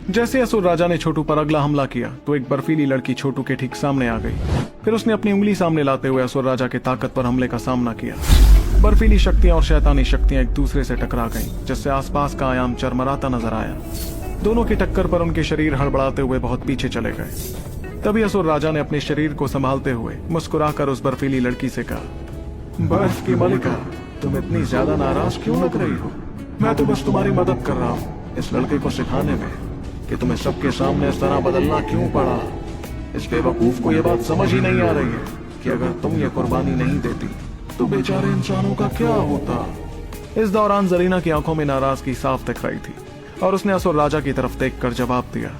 जैसे असुर राजा ने छोटू पर अगला हमला किया तो एक बर्फीली लड़की छोटू के ठीक सामने आ गई। फिर उसने अपनी उंगली सामने लाते हुए असुर राजा के ताकत पर हमले का सामना किया। बर्फीली शक्तियां और शैतानी शक्तियां एक दूसरे से टकरा गईं, जिससे आसपास का आयाम चरमराता नजर आया। दोनों की टक्कर पर उनके शरीर हड़बड़ाते हुए बहुत पीछे चले गए। तभी असुर राजा ने अपने शरीर को संभालते हुए मुस्कुराकर उस बर्फीली लड़की से कहा, बर्फ की मलिका, तुम इतनी ज्यादा नाराज क्यों लग रही हो? मैं तो बस तुम्हारी मदद कर रहा हूँ इस लड़के को सिखाने में कि तुम्हें सबके सामने इस तरह बदलना क्यों पड़ा। इस बेवकूफ को यह बात समझ ही नहीं आ रही है कि अगर तुम ये कुर्बानी नहीं देती तो बेचारे इंसानों का क्या होता। इस दौरान जरीना की आंखों में नाराजगी साफ दिख रही थी और उसने असुर राजा की तरफ देखकर जवाब दिया,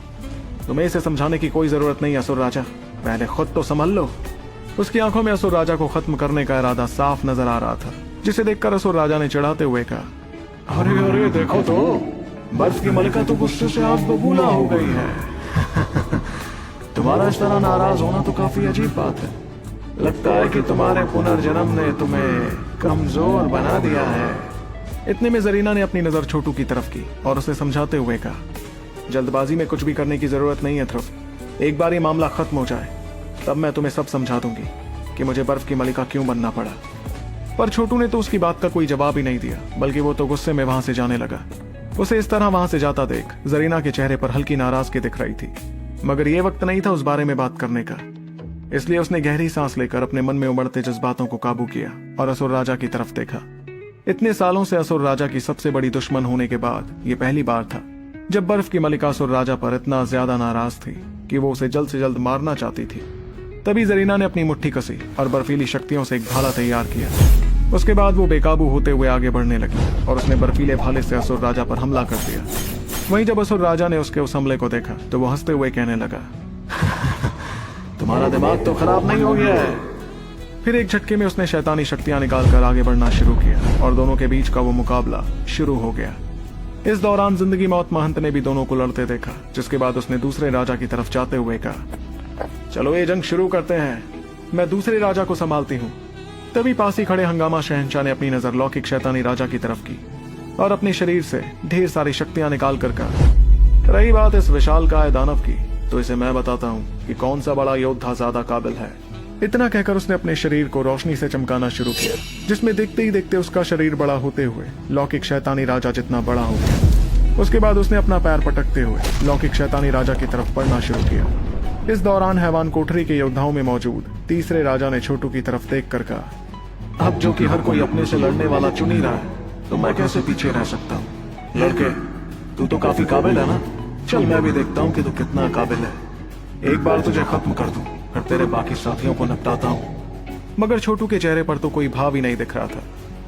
तुम्हें इसे समझाने की कोई जरूरत नहीं असुर राजा, पहले खुद तो संभल लो। उसकी आंखों में असुर राजा को खत्म करने का इरादा साफ नजर आ रहा था, जिसे देखकर असुर राजा ने चिढ़ाते हुए कहा, अरे अरे देखो तो, बर्फ की मलिका तो गुस्से से आग बबूला हो गई है। तुम्हारा इस तरह नाराज होना तो काफी अजीब बात है। लगता है कि तुम्हारे पुनर्जन्म ने तुम्हें कमजोर बना दिया है। इतने में जरीना ने अपनी नजर छोटू की तरफ की और उसे समझाते हुए कहा, जल्दबाजी में कुछ भी करने की जरूरत नहीं है ध्रुव, एक बार ये मामला खत्म हो जाए तब मैं तुम्हें सब समझा दूंगी कि मुझे बर्फ की मलिका क्यों बनना पड़ा। पर छोटू ने तो उसकी बात का कोई जवाब ही नहीं दिया, बल्कि वो तो गुस्से में वहां से जाने लगा। उसे इस तरह वहां से जाता देख जरीना के चेहरे पर हल्की नाराजगी दिख रही थी, मगर यह वक्त नहीं था उस बारे में बात करने का। इसलिए उसने गहरी सांस लेकर अपने मन में उमड़ते जज्बातों को काबू किया और असुर राजा की तरफ देखा। इतने सालों से असुर राजा की सबसे बड़ी दुश्मन होने के बाद ये पहली बार था जब बर्फ की मलिका असुर राजा पर इतना ज्यादा नाराज थी कि वो उसे जल्द से जल्द मारना चाहती थी। तभी जरीना ने अपनी मुट्ठी कसी और बर्फीली शक्तियों से एक भाला तैयार किया। उसके बाद वो बेकाबू होते हुए आगे बढ़ने लगी और उसने बर्फीले भाले से असुर राजा पर हमला कर दिया। वहीं जब असुर राजा ने उसके उस हमले को देखा तो वो हंसते हुए कहने लगा, तुम्हारा दिमाग तो खराब नहीं हो गया है। फिर एक झटके में उसने शैतानी शक्तियां निकालकर आगे बढ़ना शुरू किया और दोनों के बीच का वो मुकाबला शुरू हो गया। इस दौरान जिंदगी मौत महंत ने भी दोनों को लड़ते देखा, जिसके बाद उसने दूसरे राजा की तरफ जाते हुए कहा, चलो ये जंग शुरू करते हैं, मैं दूसरे राजा को संभालती हूँ। तभी पास ही खड़े हंगामा शहंशाह ने अपनी नजर लौकिक शैतानी राजा की तरफ की और अपने शरीर से ढेर सारी शक्तियां निकाल कर कहा, रही बात इस विशालकाय दानव की, तो इसे मैं बताता हूँ कि कौन सा बड़ा योद्धा ज्यादा काबिल है। इतना कहकर उसने अपने शरीर को रोशनी से चमकाना शुरू किया, जिसमें देखते ही देखते उसका शरीर बड़ा होते हुए लौकिक शैतानी राजा जितना बड़ा हो गया। उसके बाद उसने अपना पैर पटकते हुए लौकिक शैतानी राजा की तरफ बढ़ना शुरू किया। इस दौरान हैवान कोठरी के योद्धाओं में मौजूद तीसरे राजा ने छोटू की तरफ देख कर कहा, अब जो कि हर कोई अपने से लड़ने वाला चुन ही रहा है तो मैं कैसे पीछे रह सकता हूँ। लड़के, तू तो काफी काबिल है ना, चल मैं भी देखता हूँ कि तू कितना काबिल है। एक बार तुझे खत्म कर दूं, फिर तेरे बाकी साथियों को निपटाता हूँ। मगर छोटू के चेहरे पर तो कोई भाव ही नहीं दिख रहा था।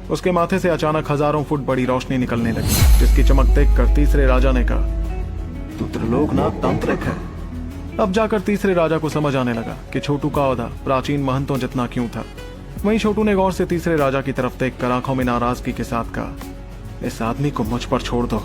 उसके माथे से अचानक हजारों फुट बड़ी रोशनी निकलने लगी, जिसकी चमक देखकर तीसरे राजा ने कहा, तू त्रिलोकनाथ तांत्रिक है। अब जाकर तीसरे राजा को समझ आने लगा कि छोटू का औहदा प्राचीन महंतों जितना क्यों था। वहीं छोटू ने गौर से तीसरे राजा की तरफ देखकर आंखों में नाराजगी के साथ कहा, इस आदमी को मुझ पर छोड़ दो।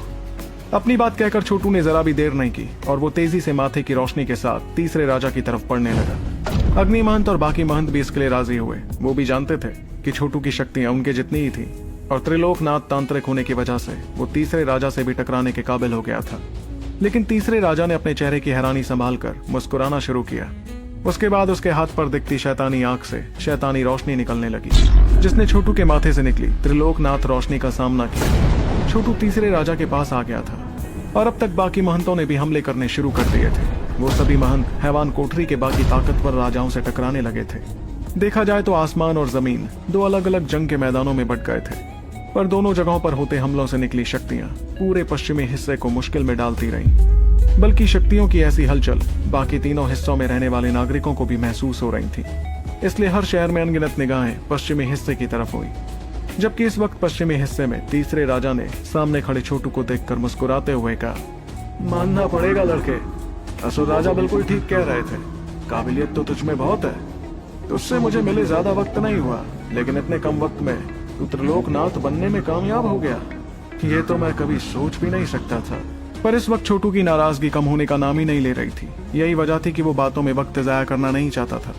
अपनी बात कहकर छोटू ने जरा भी देर नहीं की और वो तेजी से माथे की रोशनी के साथ तीसरे राजा की तरफ बढ़ने लगा। अग्नि महंत और बाकी महंत भी इसके लिए राजी हुए। वो भी जानते थे कि छोटू की शक्तियां उनके जितनी ही थी और त्रिलोकनाथ तांत्रिक होने की वजह से वो तीसरे राजा से भी टकराने के काबिल हो गया था। लेकिन तीसरे राजा ने अपने चेहरे की हैरानी संभाल कर मुस्कुराना शुरू किया। उसके बाद उसके हाथ पर दिखती शैतानी आंख से शैतानी रोशनी निकलने लगी, जिसने छोटू के माथे से निकली त्रिलोकनाथ रोशनी का सामना किया। छोटू तीसरे राजा के पास आ गया था और अब तक बाकी महंतों ने भी हमले करने शुरू कर दिए थे। वो सभी महंत हैवान कोठरी के बाकी ताकतवर राजाओं से टकराने लगे थे। देखा जाए तो आसमान और जमीन दो अलग अलग जंग के मैदानों में बट गए थे, पर दोनों जगहों पर होते हमलों से निकली शक्तियां पूरे पश्चिमी हिस्से को मुश्किल में डालती रहीं। बल्कि शक्तियों की ऐसी हलचल बाकी तीनों हिस्सों में रहने वाले नागरिकों को भी महसूस हो रही थी। इसलिए हर शहर में अनगिनत निगाहें पश्चिमी हिस्से की तरफ हुई, जबकि इस वक्त पश्चिमी हिस्से में तीसरे राजा ने सामने खड़े छोटू को देखकर मुस्कुराते हुए कहा, मानना पड़ेगा लड़के, असुर राजा बिल्कुल ठीक कह रहे थे, काबिलियत तो तुझ में बहुत है। तुझसे मुझे मिले ज्यादा वक्त नहीं हुआ, लेकिन इतने कम वक्त में तू त्रिलोकनाथ बनने में कामयाब हो गया, ये तो मैं कभी सोच भी नहीं सकता था। पर इस वक्त छोटू की नाराजगी कम होने का नाम ही नहीं ले रही थी। यही वजह थी कि वो बातों में वक्त जाया करना नहीं चाहता था।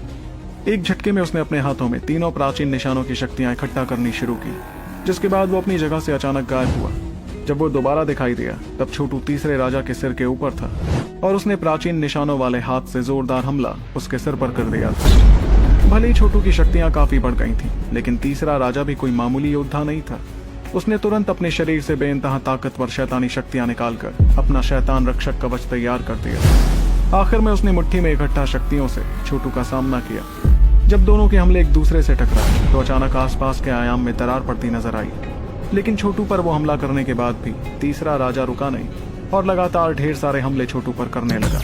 एक झटके में उसने अपने हाथों में तीनों प्राचीन निशानों की शक्तियां इकट्ठा करनी शुरू की, जिसके बाद वो अपनी जगह से अचानक गायब हुआ। जब वो दोबारा दिखाई दिया तब छोटू तीसरे राजा के सिर के ऊपर था और उसने प्राचीन निशानों वाले हाथ से जोरदार हमला उसके सिर पर कर दिया था। भले ही छोटू की शक्तियां काफी बढ़ गई थीं, लेकिन तीसरा राजा भी कोई मामूली योद्धा नहीं था। उसने तुरंत अपने शरीर से बेइंतहा ताकतवर शैतानी शक्तियां निकालकर अपना शैतान रक्षक कवच तैयार कर दिया। आखिर में उसने मुट्ठी में इकट्ठा शक्तियों से छोटू का सामना किया। जब दोनों के हमले एक दूसरे से टकराए तो अचानक आसपास के आयाम में दरार पड़ती नजर आई, लेकिन छोटू पर वो हमला करने के बाद भी तीसरा राजा रुका नहीं और लगातार ढेर सारे हमले छोटू पर करने लगा।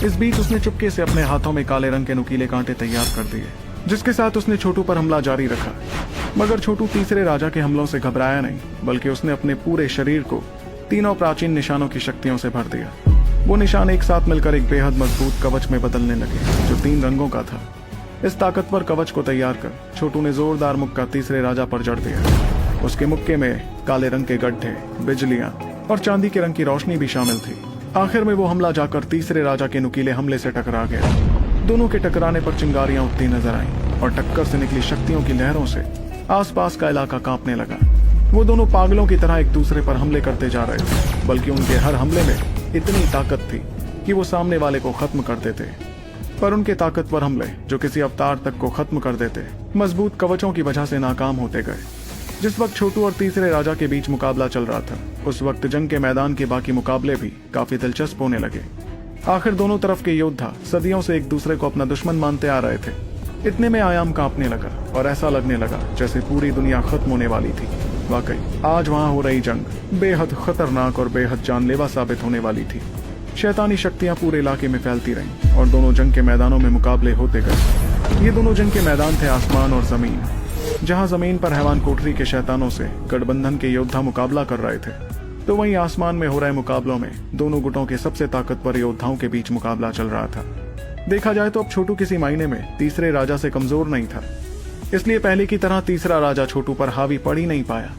इस बीच उसने चुपके से अपने हाथों में काले रंग के नुकीले कांटे तैयार कर दिए, जिसके साथ उसने छोटू पर हमला जारी रखा। मगर छोटू तीसरे राजा के हमलों से घबराया नहीं, बल्कि उसने अपने पूरे शरीर को तीनों प्राचीन निशानों की शक्तियों से भर दिया। वो निशान एक साथ मिलकर एक बेहद मजबूत कवच में बदलने लगे, जो 3 रंगों का था। इस ताकतवर कवच को तैयार कर छोटू ने जोरदार मुक्का तीसरे राजा पर जड़ दिया। उसके मुक्के में काले रंग के गड्ढे, बिजलियां और चांदी के रंग की रोशनी भी शामिल थी। आखिर में वो हमला जाकर तीसरे राजा के नुकीले हमले से टकरा गया। दोनों के टकराने पर चिंगारियां उठती नजर आईं और टक्कर से निकली शक्तियों की लहरों से आसपास का इलाका कांपने लगा। वो दोनों पागलों की तरह एक दूसरे पर हमले करते जा रहे थे, बल्कि उनके हर हमले में इतनी ताकत थी कि वो सामने वाले को खत्म कर देते। पर उनके ताकतवर हमले, जो किसी अवतार तक को खत्म कर देते, मजबूत कवचों की वजह से नाकाम होते गए। जिस वक्त छोटू और तीसरे राजा के बीच मुकाबला चल रहा था, उस वक्त जंग के मैदान के बाकी मुकाबले भी काफी दिलचस्प होने लगे। आखिर दोनों तरफ के योद्धा सदियों से एक दूसरे को अपना दुश्मन मानते आ रहे थे। इतने में आयाम कांपने लगा और ऐसा लगने लगा जैसे पूरी दुनिया खत्म होने वाली थी। वाकई आज वहां हो रही जंग बेहद खतरनाक और बेहद जानलेवा साबित होने वाली थी। शैतानी शक्तियां पूरे इलाके में फैलती रहीं और दोनों जंग के मैदानों में मुकाबले होते गए। ये दोनों जंग के मैदान थे आसमान और जमीन। जहां जमीन पर हैवान कोठरी के शैतानों से गठबंधन के योद्धा मुकाबला कर रहे थे, तो वहीं आसमान में हो रहे मुकाबलों में दोनों गुटों के सबसे ताकतवर योद्धाओं के बीच मुकाबला चल रहा था। देखा जाए तो अब छोटू किसी मायने में तीसरे राजा से कमजोर नहीं था, इसलिए पहले की तरह तीसरा राजा छोटू पर हावी पड़ ही नहीं पाया।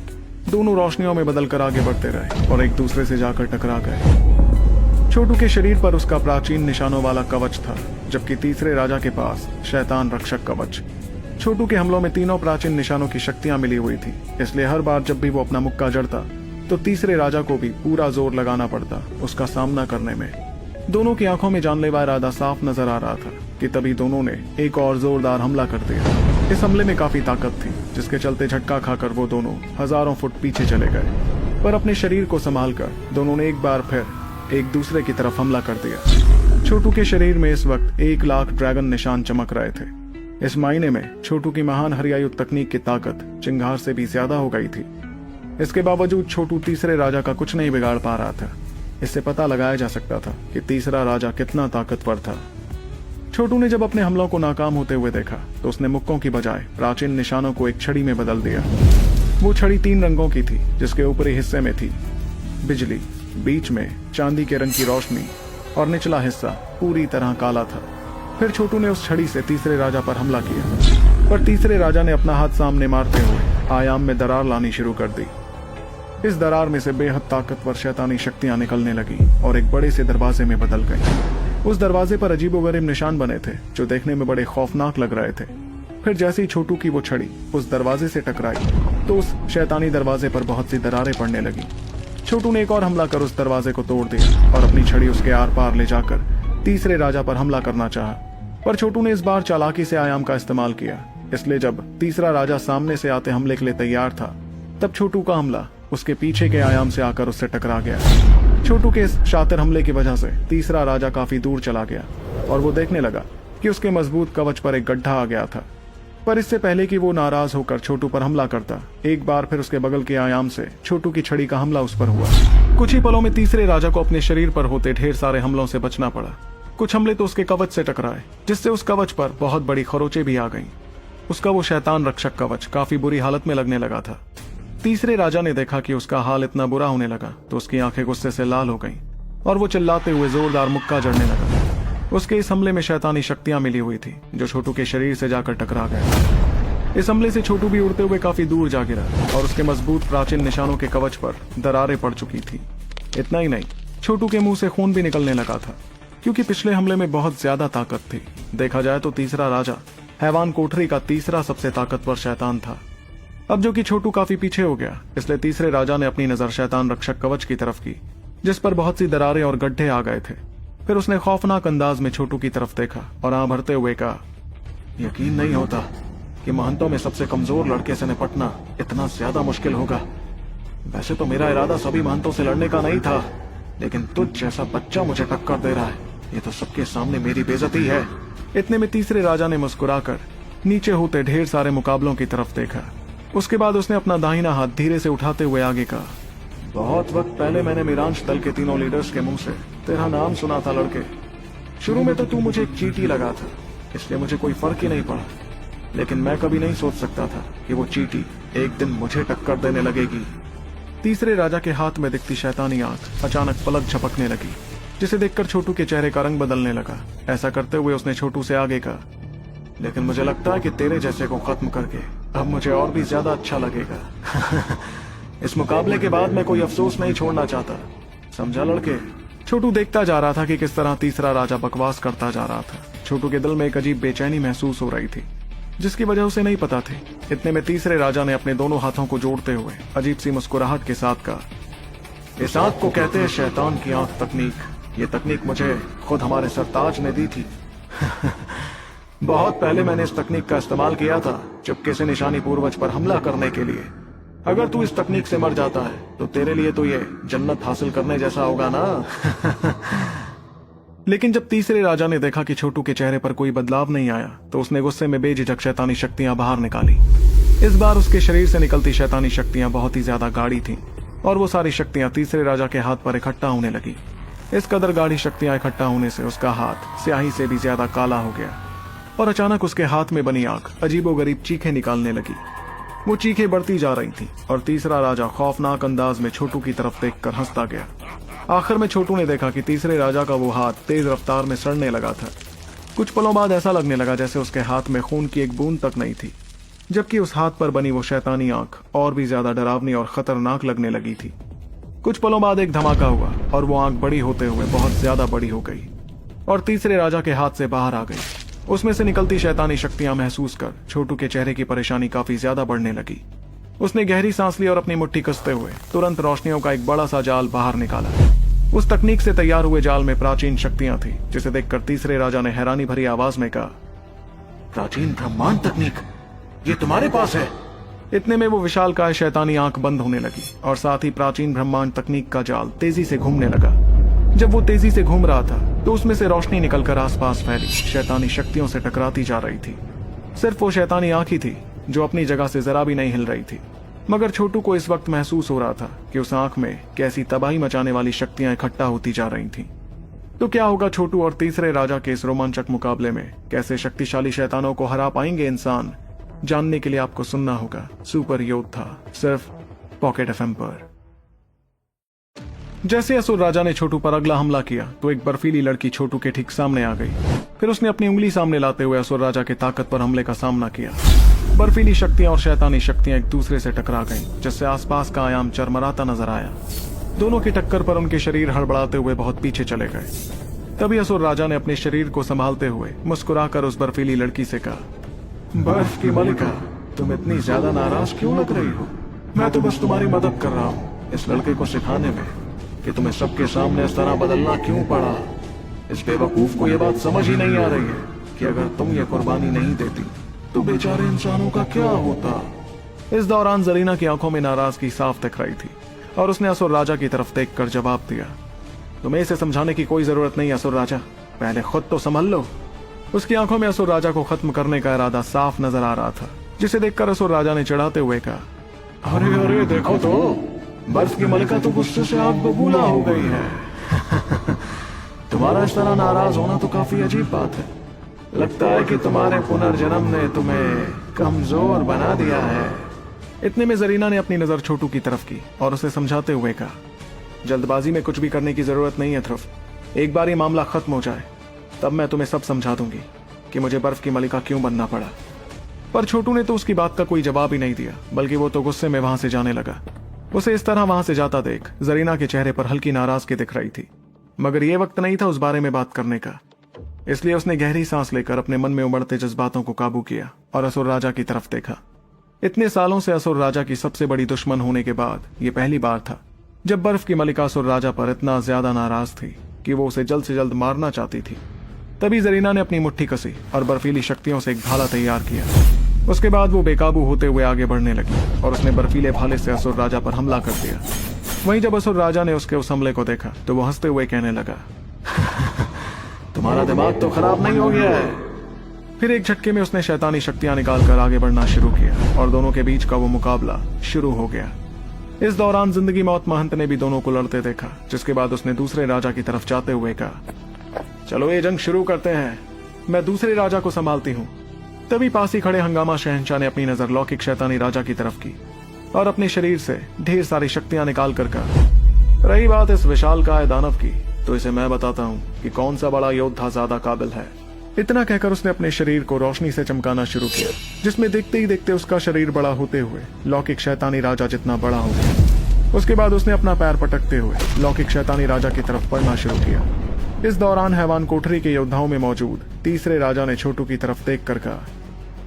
दोनों रोशनियों में बदलकर आगे बढ़ते रहे और एक दूसरे से जाकर टकरा गए। छोटू के शरीर पर उसका प्राचीन निशानों वाला कवच था, जबकि तीसरे राजा के पास शैतान रक्षक कवच। छोटू के हमलों में तीनों प्राचीन निशानों की शक्तियां मिली हुई थी, इसलिए हर बार जब भी वो अपना मुक्का जड़ता तो तीसरे राजा को भी पूरा जोर लगाना पड़ता उसका सामना करने में। दोनों की आंखों में जानलेवा इरादा साफ नजर आ रहा था कि तभी दोनों ने एक और जोरदार हमला कर दिया। इस हमले में काफी ताकत थी, जिसके चलते झटका खाकर वो दोनों हजारों फुट पीछे चले गए। पर अपने शरीर को संभालकर दोनों ने एक बार फिर एक दूसरे की तरफ हमला कर दिया। छोटू के शरीर में इस वक्त 1 लाख ड्रैगन निशान चमक रहे थे। इस मायने में छोटू की महान हरियायुक्त तकनीक की ताकत चिंगार से भी ज्यादा हो गई थी। इसके बावजूद छोटू तीसरे राजा का कुछ नहीं बिगाड़ पा रहा था। इससे पता लगाया जा सकता था कि तीसरा राजा कितना ताकतवर था। छोटू ने जब अपने हमलों को नाकाम होते हुए देखा तो उसने मुक्कों की बजाय प्राचीन निशानों को एक छड़ी में बदल दिया। वो छड़ी 3 रंगों की थी, जिसके ऊपरी हिस्से में थी बिजली, बीच में चांदी के रंग की रोशनी और निचला हिस्सा पूरी तरह काला था। फिर छोटू ने उस छड़ी से तीसरे राजा पर हमला किया, पर तीसरे राजा ने अपना हाथ सामने मारते हुए आयाम में दरार लानी शुरू कर दी। इस दरार में से बेहद ताकतवर शैतानी शक्तियां निकलने लगी और एक बड़े से दरवाजे में बदल गई। उस दरवाजे पर अजीबोगरीब निशान बने थे, जो देखने में बड़े खौफनाक लग रहे थे। फिर जैसे ही छोटू की वो छड़ी उस दरवाजे से टकराई तो उस शैतानी दरवाजे पर बहुत सी दरारें पड़ने लगी। छोटू ने एक और हमला कर उस दरवाजे को तोड़ दिया और अपनी छड़ी उसके आर पार ले जाकर तीसरे राजा पर हमला करना चाहा। पर छोटू ने इस बार चालाकी से आयाम का इस्तेमाल किया, इसलिए जब तीसरा राजा सामने से आते हमले के लिए तैयार था, तब छोटू का हमला उसके पीछे के आयाम से आकर उससे टकरा गया। छोटू के इस शातिर हमले की वजह से तीसरा राजा काफी दूर चला गया और वो देखने लगा कि उसके मजबूत कवच पर एक गड्ढा आ गया था। पर इससे पहले कि वो नाराज होकर छोटू पर हमला करता, एक बार फिर उसके बगल के आयाम से छोटू की छड़ी का हमला उस पर हुआ। कुछ ही पलों में तीसरे राजा को अपने शरीर पर होते ढेर सारे हमलों से बचना पड़ा। कुछ हमले तो उसके कवच से टकराए, जिससे उस कवच पर बहुत बड़ी खरोंचें भी आ गईं। उसका वो शैतान रक्षक कवच काफी बुरी हालत में लगने लगा था। तीसरे राजा ने देखा कि उसका हाल इतना बुरा होने लगा तो उसकी आंखें गुस्से से लाल हो गईं और वो चिल्लाते हुए जोरदार मुक्का जड़ने लगा। उसके इस हमले में शैतानी शक्तियां मिली हुई थी, जो छोटू के शरीर से जाकर टकरा गए। इस हमले से छोटू भी उड़ते हुए काफी दूर जा गिरा और उसके मजबूत प्राचीन निशानों के कवच पर दरारें पड़ चुकी थी। इतना ही नहीं, छोटू के मुंह से खून भी निकलने लगा था, क्योंकि पिछले हमले में बहुत ज्यादा ताकत थी। देखा जाए तो तीसरा राजा हैवान कोठरी का तीसरा सबसे ताकतवर शैतान था। अब जो कि छोटू काफी पीछे हो गया, इसलिए तीसरे राजा ने अपनी नजर शैतान रक्षक कवच की तरफ की, जिस पर बहुत सी दरारें और गड्ढे आ गए थे। फिर उसने खौफनाक अंदाज में छोटू की तरफ देखा और आं भरते हुए कहा, यकीन नहीं होता कि महंतों में सबसे कमजोर लड़के से निपटना इतना ज्यादा मुश्किल होगा। वैसे तो मेरा इरादा सभी महंतों से लड़ने का नहीं था, लेकिन तुझ जैसा बच्चा मुझे टक्कर दे रहा है, ये तो सबके सामने मेरी बेइज्जती है। इतने में तीसरे राजा ने मुस्कुराकर नीचे होते ढेर सारे मुकाबलों की तरफ देखा। उसके बाद उसने अपना दाहिना हाथ धीरे से उठाते हुए आगे कहा, बहुत वक्त पहले मैंने मीरांश दल के तीनों लीडर्स के मुंह से तेरा नाम सुना था लड़के। शुरू में तो तू मुझे एक चींटी लगा था, इसलिए मुझे कोई फर्क ही नहीं पड़ा, लेकिन मैं कभी नहीं सोच सकता था कि वो चींटी एक दिन मुझे टक्कर देने लगेगी। तीसरे राजा के हाथ में दिखती शैतानी आंख अचानक पलक झपकने लगी, जिसे देखकर छोटू के चेहरे का रंग बदलने लगा। ऐसा करते हुए उसने छोटू से आगे कहा, लेकिन मुझे लगता है कि तेरे जैसे को खत्म करके अब मुझे और भी ज्यादा अच्छा लगेगा। इस मुकाबले के बाद मैं कोई अफसोस नहीं छोड़ना चाहता, समझा लड़के। छोटू देखता जा रहा था कि किस तरह तीसरा राजा बकवास करता जा रहा था। छोटू के दिल में एक अजीब बेचैनी महसूस हो रही थी, जिसकी वजह उसे नहीं पता थी। इतने में तीसरे राजा ने अपने दोनों हाथों को जोड़ते हुए अजीब सी मुस्कुराहट के साथ कहा, इस आंख को कहते हैं शैतान की आंख तकनीक। ये तकनीक मुझे खुद हमारे सरताज ने दी थी। बहुत पहले मैंने इस तकनीक का इस्तेमाल किया था, चुपके से निशानी पूर्वज पर हमला करने के लिए। अगर तू इस तकनीक से मर जाता है तो तेरे लिए तो ये जन्नत हासिल करने जैसा होगा ना। लेकिन जब तीसरे राजा ने देखा कि छोटू के चेहरे पर कोई बदलाव नहीं आया, तो उसने गुस्से में बेझिझक शैतानी शक्तियां बाहर निकाली। इस बार उसके शरीर से निकलती शैतानी शक्तियां बहुत ही ज्यादा गाढ़ी थीं, और वो सारी शक्तियां तीसरे राजा के हाथ पर इकट्ठा होने लगी। इस कदर गाढ़ी शक्तियां इकट्ठा होने से उसका हाथ स्याही से भी ज्यादा काला हो गया, और अचानक उसके हाथ में बनी आंख अजीबोगरीब चीखें निकालने लगी। वो चीखें बढ़ती जा रही थीं, और तीसरा राजा खौफनाक अंदाज में छोटू की तरफ देखकर हंसता गया। आखिर में छोटू ने देखा कि तीसरे राजा का वो हाथ तेज रफ्तार में सड़ने लगा था। कुछ पलों बाद ऐसा लगने लगा जैसे उसके हाथ में खून की एक बूंद तक नहीं थी, जबकि उस हाथ पर बनी वो शैतानी आंख और भी ज्यादा डरावनी और खतरनाक लगने लगी थी। कुछ पलों बाद एक धमाका हुआ और वो आंख बड़ी होते हुए बहुत ज्यादा बड़ी हो गई और तीसरे राजा के हाथ से बाहर आ गई। उसमें से निकलती शैतानी शक्तियां महसूस कर छोटू के चेहरे की परेशानी काफी ज्यादा बढ़ने लगी। उसने गहरी सांस ली और अपनी मुट्ठी कसते हुए तुरंत रोशनियों का एक बड़ा सा जाल बाहर निकाला। उस तकनीक से तैयार हुए जाल में प्राचीन शक्तियां थी, जिसे देखकर तीसरे राजा ने हैरानी भरी आवाज में कहा, प्राचीन ब्रह्मांड तकनीक, ये तुम्हारे पास है? इतने में वो विशालकाय शैतानी आंख बंद होने लगी और साथ ही प्राचीन ब्रह्मांड तकनीक का जाल तेजी से घूमने लगा। जब वो तेजी से घूम रहा था तो उसमें से रोशनी निकलकर आसपास फैली शैतानी शक्तियों से टकराती जा रही थी। सिर्फ वो शैतानी आंख ही थी जो अपनी जगह से जरा भी नहीं हिल रही थी, मगर छोटू को इस वक्त महसूस हो रहा था कि उस आंख में कैसी तबाही मचाने वाली शक्तियां इकट्ठा होती जा रही थीं। तो क्या होगा छोटू और तीसरे राजा के इस रोमांचक मुकाबले में? कैसे शक्तिशाली शैतानों को हरा पाएंगे इंसान? जानने के लिए आपको सुनना होगा सुपर योद्धा, सिर्फ पॉकेट एफएम पर। जैसे असुर राजा ने छोटू पर अगला हमला किया तो एक बर्फीली लड़की छोटू के ठीक सामने आ गई। फिर उसने अपनी उंगली सामने लाते हुए असुर राजा के ताकतवर हमले का सामना किया। बर्फीली शक्तियां और शैतानी शक्तियां एक दूसरे से टकरा गईं, जिससे आसपास का आयाम चरमराता नजर आया। दोनों की टक्कर पर उनके शरीर हड़बड़ाते हुए बहुत पीछे चले गए। तभी असुर राजा ने अपने शरीर को संभालते हुए मुस्कुराकर उस बर्फीली लड़की से कहा, बर्फ की मलिका, तुम इतनी ज्यादा नाराज क्यों लग रही हो? मैं तो बस तुम्हारी मदद कर रहा हूँ इस लड़के को सिखाने में कि तुम्हें सबके सामने इस तरह बदलना क्यों पड़ा। इस बेवकूफ को यह बात समझ ही नहीं आ रही है कि अगर तुम ये कुर्बानी नहीं देती तो बेचारे इंसानों का क्या होता। इस दौरान जरीना की आंखों में नाराजगी साफ दिख रही थी और उसने असुर राजा की तरफ देखकर जवाब दिया, तुम्हें इसे समझाने की कोई जरूरत नहीं असुर राजा, पहले खुद तो संभल लो। उसकी आंखों में असुर राजा को खत्म करने का इरादा साफ नजर आ रहा था, जिसे देखकर असुर राजा ने चिढ़ाते हुए कहा, अरे अरे देखो तो, बर्फ की मलिका तो गुस्से से आग बबूला हो गई है। तुम्हारा इस तरह नाराज होना तो काफी अजीब बात है। लगता है कि तुम्हारे पुनर्जन्म ने तुम्हें कमजोर बना दिया है। इतने में जरीना ने अपनी नजर छोटू की तरफ की और उसे समझाते हुए कहा, जल्दबाजी में कुछ भी करने की जरूरत नहीं है ध्रुव। एक बार ये मामला खत्म हो जाए तब मैं तुम्हें सब समझा दूंगी कि मुझे बर्फ की मलिका क्यों बनना पड़ा। पर छोटू ने तो उसकी बात का कोई जवाब ही नहीं दिया, बल्कि वो तो गुस्से में वहां से जाने लगा। उसे इस तरह वहां से जाता देख जरीना के चेहरे पर हल्की नाराजगी दिख रही थी, मगर यह वक्त नहीं था उस बारे में बात करने का। इसलिए उसने गहरी सांस लेकर अपने मन में उमड़ते जज्बातों को काबू किया और असुर राजा की तरफ देखा। इतने सालों से असुर राजा की सबसे बड़ी दुश्मन होने के बाद ये पहली बार था जब बर्फ की मलिका असुर राजा पर इतना ज्यादा नाराज थी कि वो उसे जल्द से जल्द मारना चाहती थी। तभी जरीना ने अपनी मुट्ठी कसी और बर्फीली शक्तियों से एक भाला तैयार किया। उसके बाद वो बेकाबू होते हुए आगे बढ़ने लगी और उसने बर्फीले भाले से असुर राजा पर हमला कर दिया। वहीं जब असुर राजा ने उसके उस हमले को देखा तो वो हंसते हुए कहने लगा, तुम्हारा दिमाग तो खराब नहीं हो गया है। फिर एक झटके में उसने शैतानी शक्तियां निकालकर आगे बढ़ना शुरू किया और दोनों के बीच का वो मुकाबला शुरू हो गया। इस दौरान जिंदगी मौत महंत ने भी दोनों को लड़ते देखा, जिसके बाद उसने दूसरे राजा की तरफ जाते हुए कहा, चलो ये जंग शुरू करते हैं, मैं दूसरे राजा को संभालती हूँ। तभी पास ही खड़े हंगामा शहंशाह ने अपनी नजर लौकिक शैतानी राजा की तरफ की और अपने शरीर से ढेर सारी शक्तियां निकाल कर कहा, रही बात इस विशालकाय दानव की, तो इसे मैं बताता हूँ कि कौन सा बड़ा योद्धा ज्यादा काबिल है। इतना कहकर उसने अपने शरीर को रोशनी से चमकाना शुरू किया, जिसमें देखते ही देखते उसका शरीर बड़ा होते हुए लौकिक शैतानी राजा जितना बड़ा हो गया। उसके बाद उसने अपना पैर पटकते हुए लौकिक शैतानी राजा की तरफ बढ़ना शुरू किया। इस दौरान हैवान कोठरी के योद्धाओं में मौजूद तीसरे राजा ने छोटू की तरफ देख कर कहा,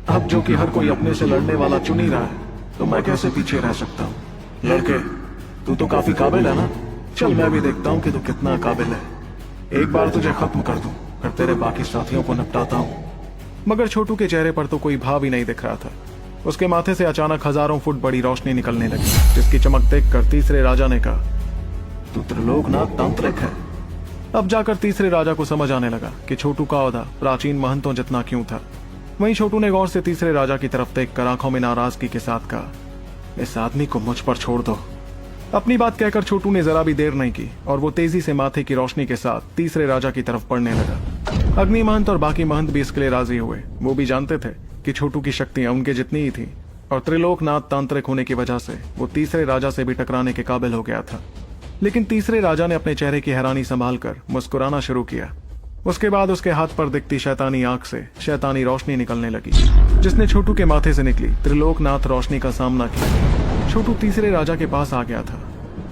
अब जो कि हर कोई अपने से लड़ने वाला चुन ही रहा है, तो मैं कैसे पीछे रह सकता हूँ। लड़के, तू तो काफी काबिल है ना, चल मैं भी देखता हूँ कि तू कितना काबिल है। एक बार तुझे खत्म कर दूं, फिर तेरे बाकी साथियों को निपटाता हूँ। मगर छोटू के चेहरे पर तो कोई भाव ही नहीं दिख रहा था। उसके माथे से अचानक हजारों फुट बड़ी रोशनी निकलने लगी, जिसकी चमक देखकर तीसरे राजा ने कहा, तू त्रिलोकनाथ तांत्रिक है। अब जाकर तीसरे राजा को समझ आने लगा कि छोटू का औहदा प्राचीन महंतों जितना क्यों था। वहीं छोटू ने गौर से तीसरे राजा की तरफ देखकर आंखों में नाराजगी के साथ कहा, इस आदमी को मुझ पर छोड़ दो। अपनी बात कहकर छोटू ने जरा भी देर नहीं की और वो तेजी से माथे की रोशनी के साथ तीसरे राजा की तरफ बढ़ने लगा। अग्नि महंत और बाकी महंत भी इसके लिए राजी हुए। वो भी जानते थे कि छोटू की शक्तियां उनके जितनी ही थी और त्रिलोकनाथ तांत्रिक होने की वजह से वो तीसरे राजा से भी टकराने के काबिल हो गया था। लेकिन तीसरे राजा ने अपने चेहरे की हैरानी संभाल कर मुस्कुराना शुरू किया। उसके बाद उसके हाथ पर दिखती शैतानी आंख से शैतानी रोशनी निकलने लगी, जिसने छोटू के माथे से निकली त्रिलोकनाथ रोशनी का सामना किया। छोटू तीसरे राजा के पास आ गया था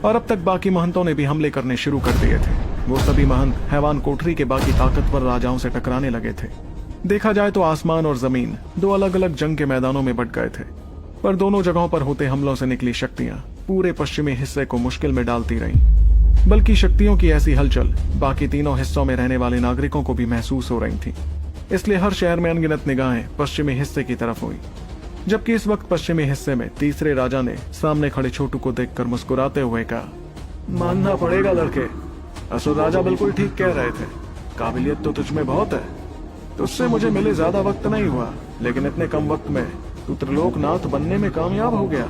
और अब तक बाकी महंतों ने भी हमले करने शुरू कर दिए थे। वो सभी महंत हैवान कोठरी के बाकी ताकतवर राजाओं से टकराने लगे थे। देखा जाए तो आसमान और जमीन दो अलग अलग जंग के मैदानों में बट गए थे, पर दोनों जगहों पर होते हमलों से निकली शक्तियां पूरे पश्चिमी हिस्से को मुश्किल में डालती रहीं। बल्कि शक्तियों की ऐसी हलचल बाकी तीनों हिस्सों में रहने वाले नागरिकों को भी महसूस हो रही थी। इसलिए हर शहर में अनगिनत निगाहें पश्चिमी हिस्से की तरफ हुई। जबकि इस वक्त पश्चिमी हिस्से में तीसरे राजा ने सामने खड़े छोटू को देखकर मुस्कुराते हुए कहा, मानना पड़ेगा लड़के, असुर राजा बिल्कुल ठीक कह रहे थे, काबिलियत तो तुझमें बहुत है। तुझसे मुझे मिले ज्यादा वक्त नहीं हुआ, लेकिन इतने कम वक्त में तू त्रिलोकनाथ बनने में कामयाब हो गया,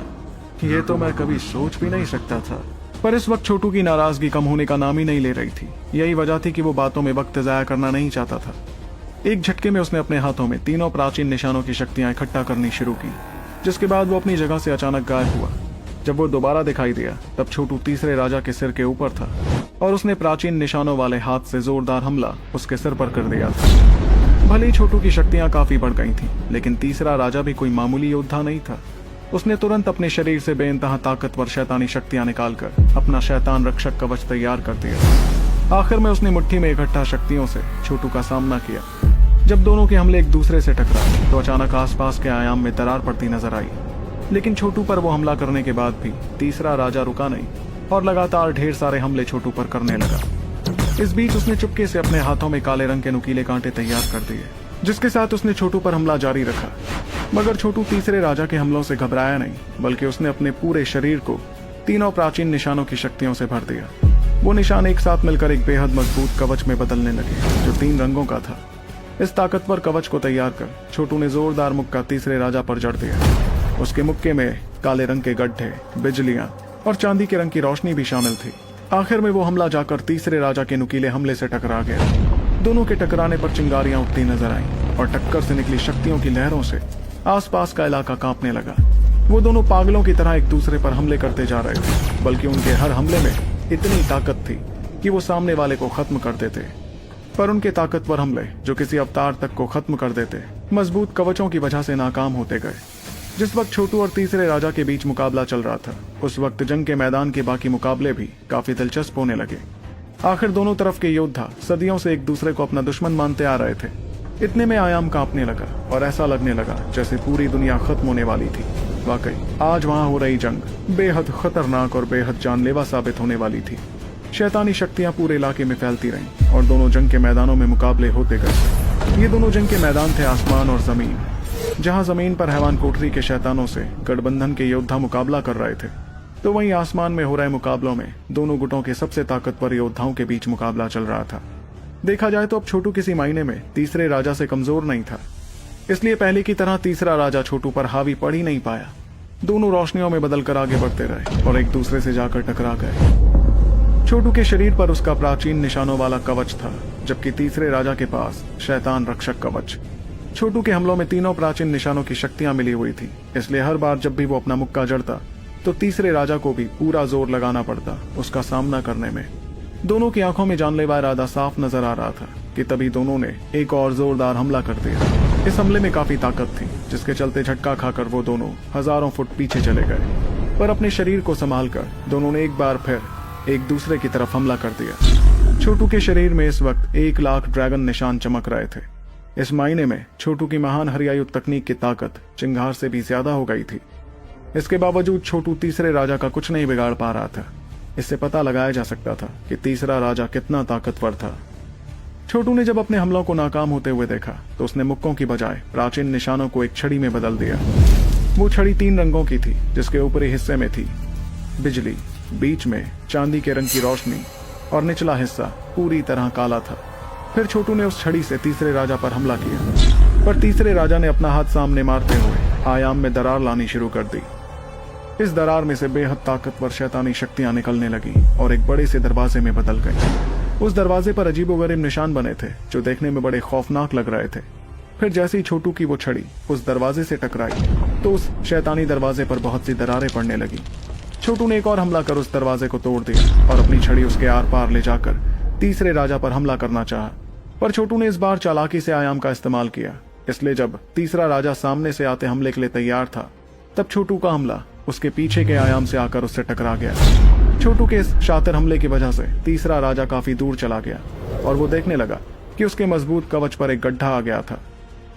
ये तो मैं कभी सोच भी नहीं सकता था। पर इस वक्त छोटू की नाराजगी कम होने का नाम ही नहीं ले रही थी। यही वजह थी कि वो बातों में वक्त जाया करना नहीं चाहता था। एक झटके में उसने अपने हाथों में तीनों प्राचीन निशानों की शक्तियां इकट्ठा करनी शुरू की, जिसके बाद वो अपनी जगह से अचानक गायब हुआ। जब वो दोबारा दिखाई दिया तब छोटू तीसरे राजा के सिर के ऊपर था और उसने प्राचीन निशानों वाले हाथ से जोरदार हमला उसके सिर पर कर दिया था। भले ही छोटू की शक्तियां काफी बढ़ गई थीं, लेकिन तीसरा राजा भी कोई मामूली योद्धा नहीं था। उसने तुरंत अपने शरीर से बेइंतहा ताकतवर शैतानी शक्तियां निकालकर अपना शैतान रक्षक कवच तैयार कर दिया। आखिर में उसने मुट्ठी में इकट्ठा शक्तियों से छोटू का सामना किया। जब दोनों के हमले एक दूसरे से टकराए तो अचानक आसपास के आयाम में दरार पड़ती नजर आई। लेकिन छोटू पर वो हमला करने के बाद भी तीसरा राजा रुका नहीं और लगातार ढेर सारे हमले छोटू पर करने लगा। इस बीच उसने चुपके से अपने हाथों में काले रंग के नुकीले कांटे तैयार कर दिए, जिसके साथ उसने छोटू पर हमला जारी रखा। मगर छोटू तीसरे राजा के हमलों से घबराया नहीं, बल्कि उसने अपने पूरे शरीर को तीनों प्राचीन निशानों की शक्तियों से भर दिया। वो निशान एक साथ मिलकर एक बेहद मजबूत कवच में बदलने लगे, जो 3 रंगों का था। इस ताकतवर कवच को तैयार कर छोटू ने जोरदार मुक्का तीसरे राजा पर जड़ दिया। उसके मुक्के में काले रंग के गड्ढे, बिजलियां और चांदी के रंग की रोशनी भी शामिल थी। आखिर में वो हमला जाकर तीसरे राजा के नुकीले हमले से टकरा गया। दोनों के टकराने पर चिंगारियां उठती नजर आईं और टक्कर से निकली शक्तियों की लहरों से आसपास का इलाका कांपने लगा। वो दोनों पागलों की तरह एक दूसरे पर हमले करते जा रहे थे, बल्कि उनके हर हमले में इतनी ताकत थी कि वो सामने वाले को खत्म कर देते। पर उनके ताकतवर हमले, जो किसी अवतार तक को खत्म कर देते, मजबूत कवचों की वजह से नाकाम होते गए। जिस वक्त छोटू और तीसरे राजा के बीच मुकाबला चल रहा था, उस वक्त जंग के मैदान के बाकी मुकाबले भी काफी दिलचस्प होने लगे। आखिर दोनों तरफ के योद्धा सदियों से एक दूसरे को अपना दुश्मन मानते आ रहे थे। इतने में आयाम कांपने लगा और ऐसा लगने लगा जैसे पूरी दुनिया खत्म होने वाली थी। वाकई आज वहां हो रही जंग बेहद खतरनाक और बेहद जानलेवा साबित होने वाली थी। शैतानी शक्तियां पूरे इलाके में फैलती रहीं और दोनों जंग के मैदानों में मुकाबले होते गए। ये दोनों जंग के मैदान थे आसमान और जमीन। जहां जमीन पर हैवान कोठरी के शैतानों से गठबंधन के योद्धा मुकाबला कर रहे थे, तो वहीं आसमान में हो रहे मुकाबलों में दोनों गुटों के सबसे ताकतवर योद्धाओं के बीच मुकाबला चल रहा था। देखा जाए तो अब छोटू किसी मायने में तीसरे राजा से कमजोर नहीं था, इसलिए पहले की तरह तीसरा राजा छोटू पर हावी पड़ ही नहीं पाया। दोनों रोशनियों में बदलकर आगे बढ़ते रहे और एक दूसरे से जाकर टकरा गए। छोटू के शरीर पर उसका प्राचीन निशानों वाला कवच था, जबकि तीसरे राजा के पास शैतान रक्षक कवच। छोटू के हमलों में तीनों प्राचीन निशानों की शक्तियां मिली हुई थी, इसलिए हर बार जब भी वो अपना मुक्का जड़ता तो तीसरे राजा को भी पूरा जोर लगाना पड़ता उसका सामना करने में। दोनों की आंखों में जानलेवा इरादा साफ नजर आ रहा था कि तभी दोनों ने एक और जोरदार हमला कर दिया। इस हमले में काफी ताकत थी, जिसके चलते झटका खाकर वो दोनों हजारों फुट पीछे चले गए, पर अपने शरीर को संभालकर दोनों ने एक बार फिर एक दूसरे की तरफ हमला कर दिया। छोटू के शरीर में इस वक्त 1 लाख ड्रैगन निशान चमक रहे थे। इस मायने में छोटू की महान हरियायुक्त तकनीक की ताकत चिंगार से भी ज्यादा हो गई थी। इसके बावजूद छोटू तीसरे राजा का कुछ नहीं बिगाड़ पा रहा था। इससे पता लगाया जा सकता था कि तीसरा राजा कितना ताकतवर था। छोटू ने जब अपने हमलों को नाकाम होते हुए देखा तो उसने मुक्कों की बजाय प्राचीन निशानों को एक छड़ी में बदल दिया। वो छड़ी 3 रंगों की थी, जिसके ऊपरी हिस्से में थी बिजली, बीच में चांदी के रंग की रोशनी और निचला हिस्सा पूरी तरह काला था। फिर छोटू ने उस छड़ी से तीसरे राजा पर हमला किया, पर तीसरे राजा ने अपना हाथ सामने मारते हुए आयाम में दरार लानी शुरू कर दी। इस दरार में से बेहद ताकतवर शैतानी शक्तियां निकलने लगी और एक बड़े से दरवाजे में बदल गई। उस दरवाजे पर अजीबोगरीब निशान बने थे जो देखने में बड़े खौफनाक लग रहे थे। फिर जैसे ही छोटू की वो छड़ी उस दरवाजे से टकराई तो उस शैतानी दरवाजे पर बहुत सी दरारें पड़ने लगी। छोटू ने एक और हमला कर उस दरवाजे को तोड़ दिया और अपनी छड़ी उसके आर पार ले जाकर तीसरे राजा पर हमला करना चाहा, पर छोटू ने इस बार चालाकी से आयाम का इस्तेमाल किया। इसलिए जब तीसरा राजा सामने से आते हमले के लिए तैयार था, तब छोटू का हमला उसके पीछे के आयाम से आकर उससे टकरा गया। छोटू के इस शातिर हमले की वजह से तीसरा राजा काफी दूर चला गया और वो देखने लगा कि उसके मजबूत कवच पर एक गड्ढा आ गया था।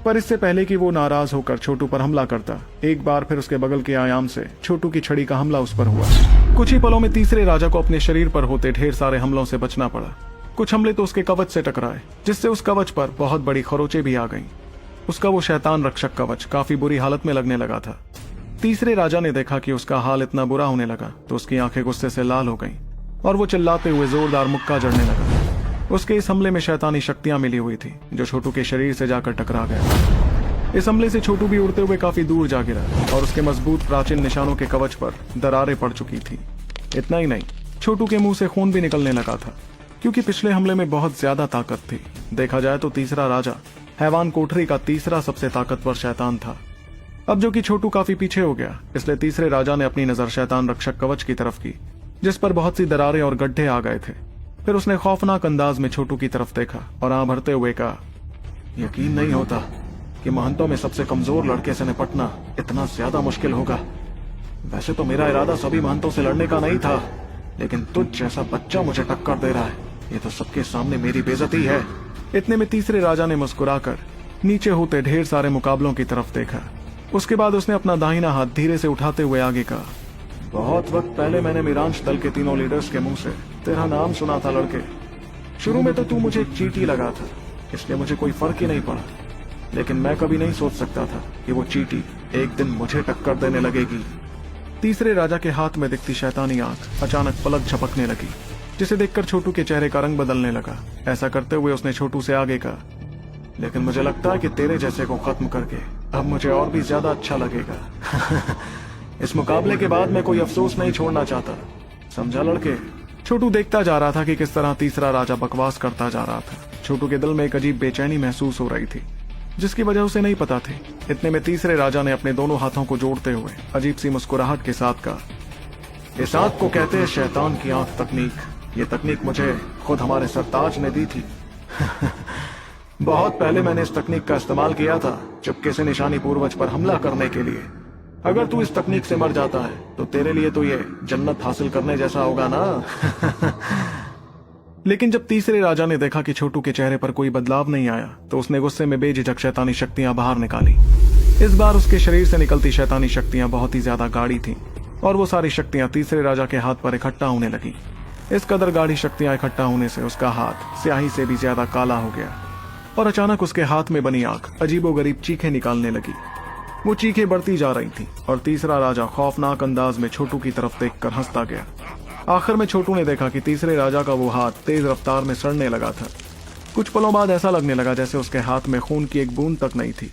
पर इससे पहले कि वो नाराज होकर छोटू पर हमला करता, एक बार फिर उसके बगल के आयाम से छोटू की छड़ी का हमला उस पर हुआ। कुछ ही पलों में तीसरे राजा को अपने शरीर पर होते ढेर सारे हमलों से बचना पड़ा। कुछ हमले तो उसके कवच से टकराए, जिससे उस कवच पर बहुत बड़ी खरोंचें भी आ गईं। उसका वो शैतान रक्षक कवच काफी बुरी हालत में लगने लगा था। तीसरे राजा ने देखा कि उसका हाल इतना बुरा होने लगा तो उसकी आंखें गुस्से से लाल हो गईं और वो चिल्लाते हुए जोरदार मुक्का जड़ने लगा। उसके इस हमले में शैतानी शक्तियां मिली हुई थी जो छोटू के शरीर से जाकर टकरा गया। इस हमले से छोटू भी उड़ते हुए काफी दूर जा गिरा और उसके मजबूत प्राचीन निशानों के कवच पर दरारें पड़ चुकी थी। इतना ही नहीं, छोटू के मुंह से खून भी निकलने लगा था, क्योंकि पिछले हमले में बहुत ज्यादा ताकत थी। देखा जाए तो तीसरा राजा हैवान कोठरी का तीसरा सबसे ताकतवर शैतान था। अब जो कि छोटू काफी पीछे हो गया, इसलिए तीसरे राजा ने अपनी नजर शैतान रक्षक कवच की तरफ की, जिस पर बहुत सी दरारें और गड्ढे आ गए थे। फिर उसने खौफनाक अंदाज में छोटू की तरफ देखा और आं भरते हुए कहा, यकीन नहीं होता कि महंतों में सबसे कमजोर लड़के से निपटना इतना ज्यादा मुश्किल होगा। वैसे तो मेरा इरादा सभी महंतों से लड़ने का नहीं था, लेकिन तुझ जैसा बच्चा मुझे टक्कर दे रहा है, ये तो सबके सामने मेरी बेइज्जती है। इतने में तीसरे राजा ने मुस्कुराकर नीचे होते ढेर सारे मुकाबलों की तरफ देखा। उसके बाद उसने अपना दाहिना हाथ धीरे से उठाते हुए आगे कहा, बहुत वक्त पहले मैंने मीरांश दल के तीनों लीडर्स के मुंह से तेरा नाम सुना था लड़के। शुरू में तो तू मुझे चींटी लगा था, इसलिए मुझे कोई फर्क ही नहीं पड़ा, लेकिन मैं कभी नहीं सोच सकता था कि वो चींटी एक दिन मुझे टक्कर देने लगेगी। तीसरे राजा के हाथ में दिखती शैतानी आंख अचानक पलक झपकने लगी, जिसे देखकर छोटू के चेहरे का रंग बदलने लगा। ऐसा करते हुए उसने छोटू से आगे कहा, लेकिन मुझे लगता है कि तेरे जैसे को खत्म करके अब मुझे और भी ज्यादा अच्छा लगेगा। इस मुकाबले के बाद मैं कोई अफसोस नहीं छोड़ना चाहता, समझा लड़के। छोटू देखता जा रहा था कि किस तरह तीसरा राजा बकवास करता जा रहा था। छोटू के दिल में एक अजीब बेचैनी महसूस हो रही थी, जिसकी वजह उसे नहीं पता थी। इतने में तीसरे राजा ने अपने दोनों हाथों को जोड़ते हुए अजीब सी मुस्कुराहट के साथ कहा, इस आंख को कहते हैं शैतान की आंख तकनीक। ये तकनीक मुझे खुद हमारे सरताज ने दी थी। बहुत पहले मैंने इस तकनीक का इस्तेमाल किया था चुपके से निशानी पूर्वज पर हमला करने के लिए। अगर तू इस तकनीक से मर जाता है तो तेरे लिए तो ये जन्नत हासिल करने जैसा होगा ना। लेकिन जब तीसरे राजा ने देखा कि छोटू के चेहरे पर कोई बदलाव नहीं आया, तो उसने गुस्से में बेझिझक शैतानी शक्तियां बाहर निकाली। इस बार उसके शरीर से निकलती शैतानी शक्तियां बहुत ही ज्यादा गाढ़ी थीं और वो सारी शक्तियां तीसरे राजा के हाथ पर इकट्ठा होने लगी। इस कदर गाढ़ी शक्तियां इकट्ठा होने से उसका हाथ स्याही से भी ज्यादा काला हो गया और अचानक उसके हाथ में बनी आंख अजीबोगरीब चीखें निकालने लगी। वो चीखें बढ़ती जा रही थीं और तीसरा राजा खौफनाक अंदाज में छोटू की तरफ देखकर हंसता गया। आखिर में छोटू ने देखा कि तीसरे राजा का वो हाथ तेज रफ्तार में सड़ने लगा था। कुछ पलों बाद ऐसा लगने लगा जैसे उसके हाथ में खून की एक बूंद तक नहीं थी,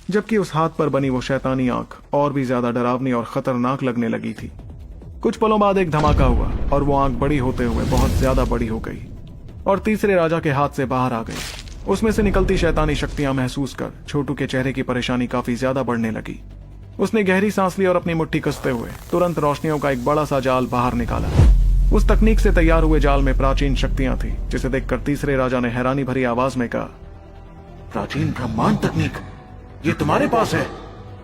जबकि उस हाथ पर बनी वो शैतानी आंख और भी ज्यादा डरावनी और खतरनाक लगने लगी थी। कुछ पलों बाद एक धमाका हुआ और वो आंख बड़ी होते हुए बहुत ज्यादा बड़ी हो गई और तीसरे राजा के हाथ से बाहर आ गई। उसमें से निकलती शैतानी शक्तियां महसूस कर छोटू के चेहरे की परेशानी काफी ज्यादा बढ़ने लगी। उसने गहरी सांस ली और अपनी मुट्ठी कसते हुए तुरंत रोशनियों का एक बड़ा सा जाल बाहर निकाला। उस तकनीक से तैयार हुए जाल में प्राचीन शक्तियां थी, जिसे देखकर तीसरे राजा ने हैरानी भरी आवाज में कहा, प्राचीन ब्रह्मांड तकनीक, ये तुम्हारे पास है?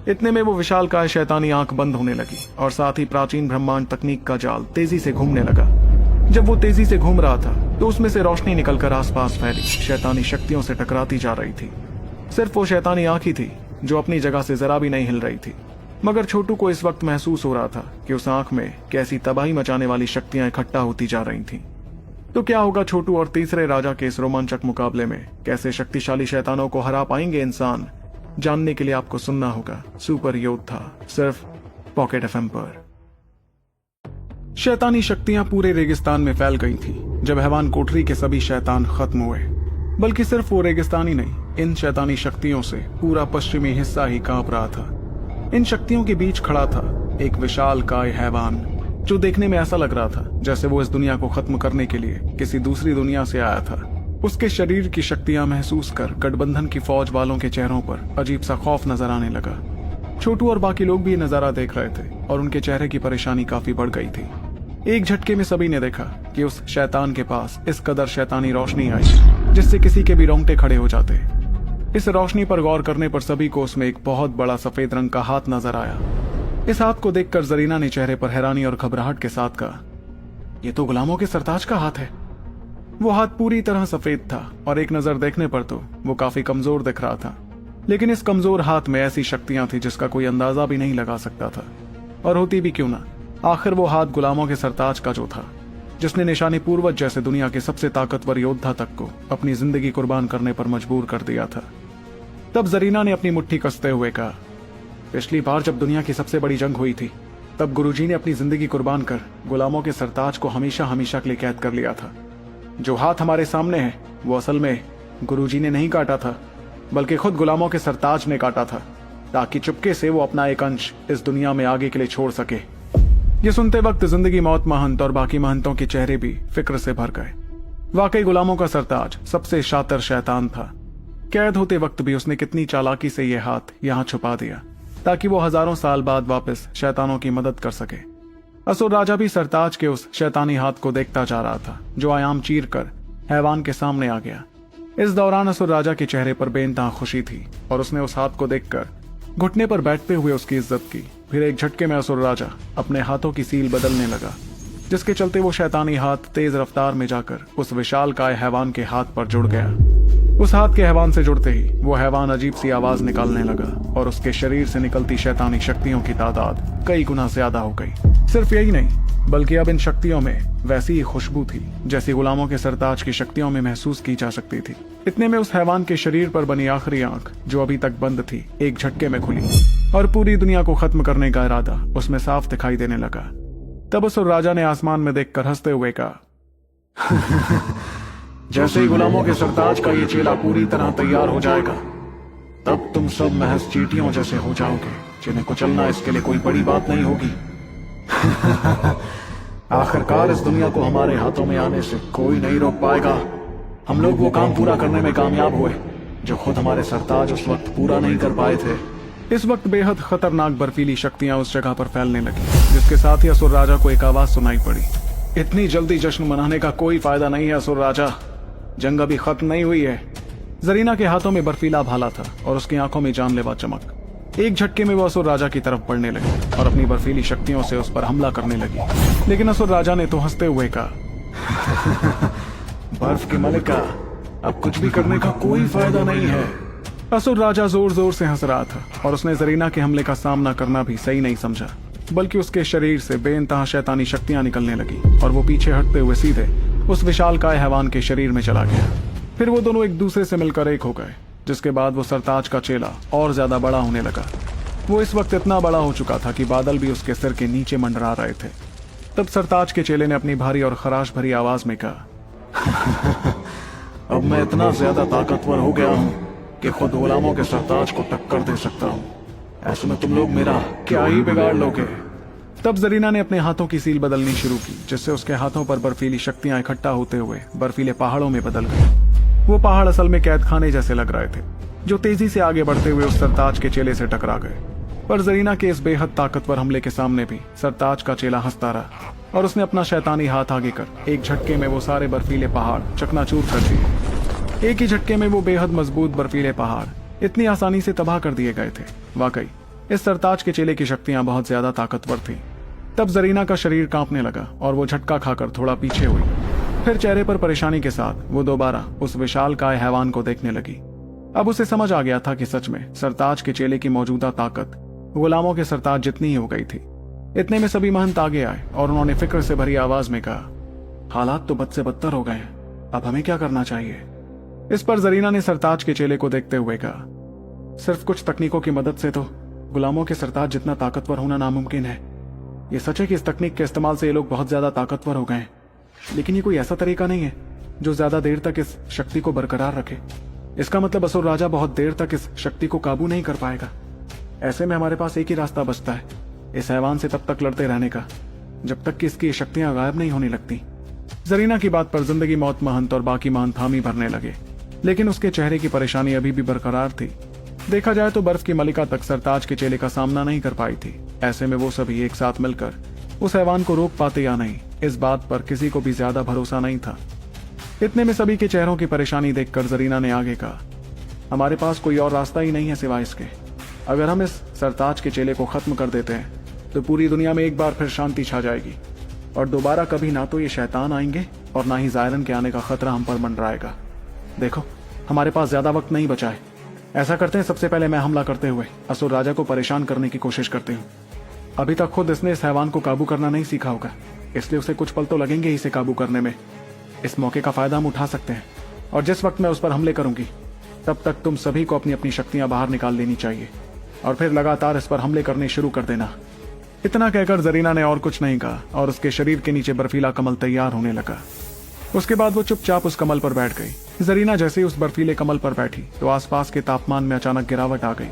इतने में वो विशालकाय शैतानी आंख बंद होने लगी और साथ ही प्राचीन ब्रह्मांड तकनीक का जाल तेजी से घूमने लगा। जब वो तेजी से घूम रहा था तो उसमें से रोशनी निकलकर आसपास फैली शैतानी शक्तियों से टकराती जा रही थी। सिर्फ वो शैतानी आंख ही थी जो अपनी जगह से जरा भी नहीं हिल रही थी, मगर छोटू को इस वक्त महसूस हो रहा था कि उस आंख में कैसी तबाही मचाने वाली शक्तियां इकट्ठा होती जा रही थीं। तो क्या होगा छोटू और तीसरे राजा के इस रोमांचक मुकाबले में? कैसे शक्तिशाली शैतानों को हरा पाएंगे इंसान? जानने के लिए आपको सुनना होगा सुपर योद्धा, सिर्फ पॉकेट एफएम पर। शैतानी शक्तियां पूरे रेगिस्तान में फैल गई थीं जब हैवान कोठरी के सभी शैतान खत्म हुए। बल्कि सिर्फ वो रेगिस्तान ही नहीं, इन शैतानी शक्तियों से पूरा पश्चिमी हिस्सा ही कांप रहा था। इन शक्तियों के बीच खड़ा था एक विशालकाय हैवान, जो देखने में ऐसा लग रहा था जैसे वो इस दुनिया को खत्म करने के लिए किसी दूसरी दुनिया से आया था। उसके शरीर की शक्तियां महसूस कर गठबंधन की फौज वालों के चेहरों पर अजीब सा खौफ नजर आने लगा। छोटू और बाकी लोग भी ये नजारा देख रहे थे और उनके चेहरे की परेशानी काफी बढ़ गई थी। एक झटके में सभी ने देखा कि उस शैतान के पास इस कदर शैतानी रोशनी आई जिससे किसी के भी रोंगटे खड़े हो जाते। इस रोशनी पर गौर करने पर सभी को उसमें एक बहुत बड़ा सफेद रंग का हाथ नजर आया। इस हाथ को देखकर जरीना ने चेहरे पर हैरानी और घबराहट के साथ कहा, ये तो गुलामों के सरताज का हाथ है। वो हाथ पूरी तरह सफेद था और एक नजर देखने पर तो वो काफी कमजोर दिख रहा था, लेकिन इस कमजोर हाथ में ऐसी शक्तियां थी जिसका कोई अंदाजा भी नहीं लगा सकता था। और होती भी क्यों ना, आखिर वो हाथ गुलामों के सरताज का जो था, जिसने निशानी पूर्वज जैसे दुनिया के सबसे ताकतवर योद्धा तक को अपनी जिंदगी कुर्बान करने पर मजबूर कर दिया था। तब जरीना ने अपनी मुट्ठी कसते हुए कहा, पिछली बार जब दुनिया की सबसे बड़ी जंग हुई थी तब गुरुजी ने अपनी जिंदगी कुर्बान कर गुलामों के सरताज को हमेशा हमेशा के लिए कैद कर लिया था। जो हाथ हमारे सामने है वो असल में गुरुजी ने नहीं काटा था, बल्कि खुद गुलामों के सरताज ने काटा था, ताकि चुपके से वो अपना एक अंश इस दुनिया में आगे के लिए छोड़ सके। ये सुनते वक्त जिंदगी मौत महंत और बाकी महंतों के चेहरे भी फिक्र से भर गए। वाकई गुलामों का सरताज सबसे शातिर शैतान था। कैद होते वक्त भी उसने कितनी चालाकी से ये हाथ यहाँ छुपा दिया ताकि वो हजारों साल बाद वापस शैतानों की मदद कर सके। असुर राजा भी सरताज के उस शैतानी हाथ को देखता जा रहा था जो आयाम चीर कर हैवान के सामने आ गया। इस दौरान असुर राजा के चेहरे पर बेइंतहा खुशी थी और उसने उस हाथ को देखकर घुटने पर बैठते हुए उसकी इज्जत की। फिर एक झटके में असुर राजा अपने हाथों की सील बदलने लगा, जिसके चलते वो शैतानी हाथ तेज रफ्तार में जाकर उस विशालकाय हैवान के हाथ पर जुड़ गया। उस हाथ के हैवान से जुड़ते ही वो हैवान अजीब सी आवाज निकालने लगा और उसके शरीर से निकलती शैतानी शक्तियों की तादाद कई गुना ज्यादा हो गई। सिर्फ यही नहीं, बल्कि अब इन शक्तियों में वैसी ही खुशबू थी जैसी गुलामों के सरताज की शक्तियों में महसूस की जा सकती थी। इतने में उस हैवान के शरीर पर बनी आखिरी आंख, जो अभी तक बंद थी, एक झटके में खुली और पूरी दुनिया को खत्म करने का इरादा उसमें साफ दिखाई देने लगा। तब उस राजा ने आसमान में देखकर हंसते हुए कहा, जैसे ही गुलामों के सरताज का ये चेला पूरी तरह तैयार हो जाएगा, तब तुम सब महज चींटियों जैसे हो जाओगे, जिन्हें कुचलना इसके लिए कोई बड़ी बात नहीं होगी। आखिरकार इस दुनिया को हमारे हाथों में आने से कोई नहीं रोक पाएगा। हम लोग वो काम पूरा करने में कामयाब हुए जो खुद हमारे सरताज उस वक्त पूरा नहीं कर पाए थे। इस वक्त बेहद खतरनाक बर्फीली शक्तियां उस जगह पर फैलने लगी, जिसके साथ ही असुर राजा को एक आवाज सुनाई पड़ी, इतनी जल्दी जश्न मनाने का कोई फायदा नहीं है असुर राजा, जंग अभी खत्म नहीं हुई है। जरीना के हाथों में बर्फीला भाला था और उसकी आंखों में जानलेवा चमक। एक झटके में वो असुर राजा की तरफ बढ़ने लगी और अपनी बर्फीली शक्तियों से उस पर हमला करने लगी। लेकिन असुर राजा ने तो हंसते हुए कहा, बर्फ की मलिका, अब कुछ भी करने का कोई फायदा नहीं है। असुर राजा जोर जोर से हंस रहा था और उसने जरीना के हमले का सामना करना भी सही नहीं समझा, बल्कि उसके शरीर से बेइंतहा शैतानी शक्तियां निकलने लगी और वो पीछे हटते हुए सीधे उस विशालकाय हैवान के शरीर में चला गया। फिर वो दोनों एक दूसरे से मिलकर एक हो गए, जिसके बाद वो सरताज का चेला और ज्यादा बड़ा होने लगा। वो इस वक्त इतना बड़ा हो चुका था कि बादल भी उसके सिर के नीचे मंडरा रहे थे। तब सरताज के चेले ने अपनी भारी और खराश भरी आवाज में कहा, अब मैं इतना ज्यादा ताकतवर हो गया हूँ कि खुद गुलामों के सरताज को टक्कर दे सकता हूँ। ऐसे में तुम लोग मेरा क्या ही बिगाड़ लोगे। तब जरीना ने अपने हाथों की सील बदलनी शुरू की, जिससे उसके हाथों पर बर्फीली शक्तियां इकट्ठा होते हुए बर्फीले पहाड़ों में बदल गई। वो पहाड़ असल में कैद खाने जैसे लग रहे थे, जो तेजी से आगे बढ़ते हुए उस सरताज के चेले से टकरा गए। पर जरीना के इस बेहद ताकतवर हमले के सामने भी सरताज का चेला हंसता रहा और उसने अपना शैतानी हाथ आगे कर एक झटके में वो सारे बर्फीले पहाड़ चकनाचूर कर दिए। एक ही झटके में वो बेहद मजबूत बर्फीले पहाड़ इतनी आसानी से तबाह कर दिए गए थे। वाकई इस सरताज के चेले की शक्तियां बहुत ज्यादा ताकतवर थी। तब जरीना का शरीर कांपने लगा और वो झटका खाकर थोड़ा पीछे हुई। फिर चेहरे पर परेशानी के साथ वो दोबारा उस विशालकाय हैवान को देखने लगी। अब उसे समझ आ गया था कि सच में सरताज के चेले की मौजूदा ताकत गुलामों के सरताज जितनी ही हो गई थी। इतने में सभी महंत आगे आए और उन्होंने फिक्र से भरी आवाज में कहा, हालात तो बद से बदतर हो गए, अब हमें क्या करना चाहिए। इस पर जरीना ने सरताज के चेले को देखते हुए कहा, सिर्फ कुछ तकनीकों की मदद से तो गुलामों के सरताज जितना ताकतवर होना नामुमकिन है। ये सच है कि इस तकनीक के इस्तेमाल से ये लोग बहुत ज्यादा ताकतवर हो गए हैं, लेकिन ये कोई ऐसा तरीका नहीं है जो ज्यादा देर तक इस शक्ति को बरकरार रखे। इसका मतलब असुर राजा बहुत देर तक इस शक्ति को काबू नहीं कर पाएगा। ऐसे में हमारे पास एक ही रास्ता बचता है, इस हैवान से तब तक लड़ते रहने का जब तक कि इसकी शक्तियां गायब नहीं होने लगती। जरीना की बात पर जिंदगी मौत महंत और बाकी महंत हामी भरने लगे, लेकिन उसके चेहरे की परेशानी अभी भी बरकरार थी। देखा जाए तो बर्फ की मलिका तक सरताज के चेले का सामना नहीं कर पाई थी। ऐसे में वो सभी एक साथ मिलकर उस हैवान को रोक पाते या नहीं, इस बात पर किसी को भी ज्यादा भरोसा नहीं था। इतने में सभी के चेहरों की परेशानी देखकर जरीना ने आगे कहा, हमारे पास कोई और रास्ता ही नहीं है सिवाय इसके। अगर हम इस सरताज के चेले को खत्म कर देते हैं तो पूरी दुनिया में एक बार फिर शांति छा जाएगी और दोबारा कभी ना तो ये शैतान आएंगे और ना ही जायरन के आने का खतरा हम पर मंडराएगा। देखो, हमारे पास ज्यादा वक्त नहीं बचा है। ऐसा करते हैं, सबसे पहले मैं हमला करते हुए असुर राजा को परेशान करने की कोशिश करती हूँ। अभी तक खुद इसने इस हैवान को काबू करना नहीं सीखा होगा, इसलिए उसे कुछ पल तो लगेंगे इसे काबू करने में। इस मौके का फायदा हम उठा सकते हैं और जिस वक्त मैं उस पर हमले करूंगी तब तक तुम सभी को अपनी अपनी शक्तियां बाहर निकाल लेनी चाहिए और फिर लगातार इस पर हमले करने शुरू कर देना। इतना कहकर जरीना ने और कुछ नहीं कहा और उसके शरीर के नीचे बर्फीला कमल तैयार होने लगा। उसके बाद वो चुपचाप उस कमल पर बैठ गई। जरीना जैसे ही उस बर्फीले कमल पर बैठी तो आसपास के तापमान में अचानक गिरावट आ गई,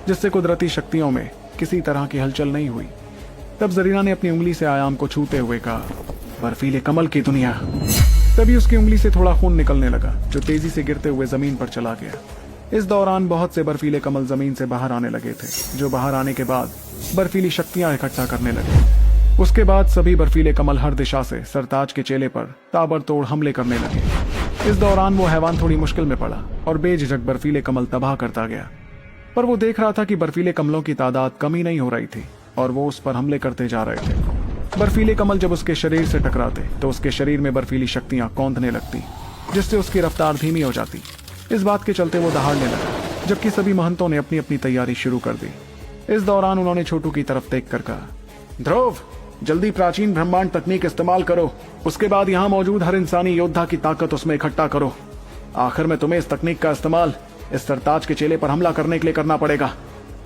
जिससे कुदरती शक्तियों में किसी तरह की हलचल नहीं हुई। तब जरीना ने अपनी उंगली से आयाम को छूते हुए कहा, बर्फीले कमल की दुनिया। तभी उसकी उंगली से थोड़ा खून निकलने लगा, जो तेजी से गिरते हुए जमीन पर चला गया। इस दौरान बहुत से बर्फीले कमल जमीन से बाहर आने लगे थे, जो बाहर आने के बाद बर्फीली शक्तियां इकट्ठा करने लगे। उसके बाद सभी बर्फीले कमल हर दिशा से सरताज के चेले पर ताबड़तोड़ हमले करने लगे। इस दौरान वो हैवान थोड़ी मुश्किल में पड़ा और बेझिझक बर्फीले कमल तबाह करता गया। पर वो देख रहा था कि बर्फीले कमलों की तादाद कमी नहीं हो रही थी और वो उस पर हमले करते जा रहे थे। बर्फीले कमल जब उसके शरीर से टकराते तो उसके शरीर में बर्फीली शक्तियां कौंधने लगती, जिससे उसकी रफ्तार धीमी हो जाती। इस बात के चलते वो दहाड़ने लगा, जबकि सभी महंतों ने अपनी अपनी तैयारी शुरू कर दी। इस दौरान उन्होंने छोटू की तरफ देखकर कहा, ध्रुव, जल्दी प्राचीन ब्रह्मांड तकनीक इस्तेमाल करो। उसके बाद यहाँ मौजूद हर इंसानी योद्धा की ताकत उसमें इकट्ठा करो। आखिर में तुम्हें इस तकनीक का इस्तेमाल इस सरताज के चेले पर हमला करने के लिए करना पड़ेगा।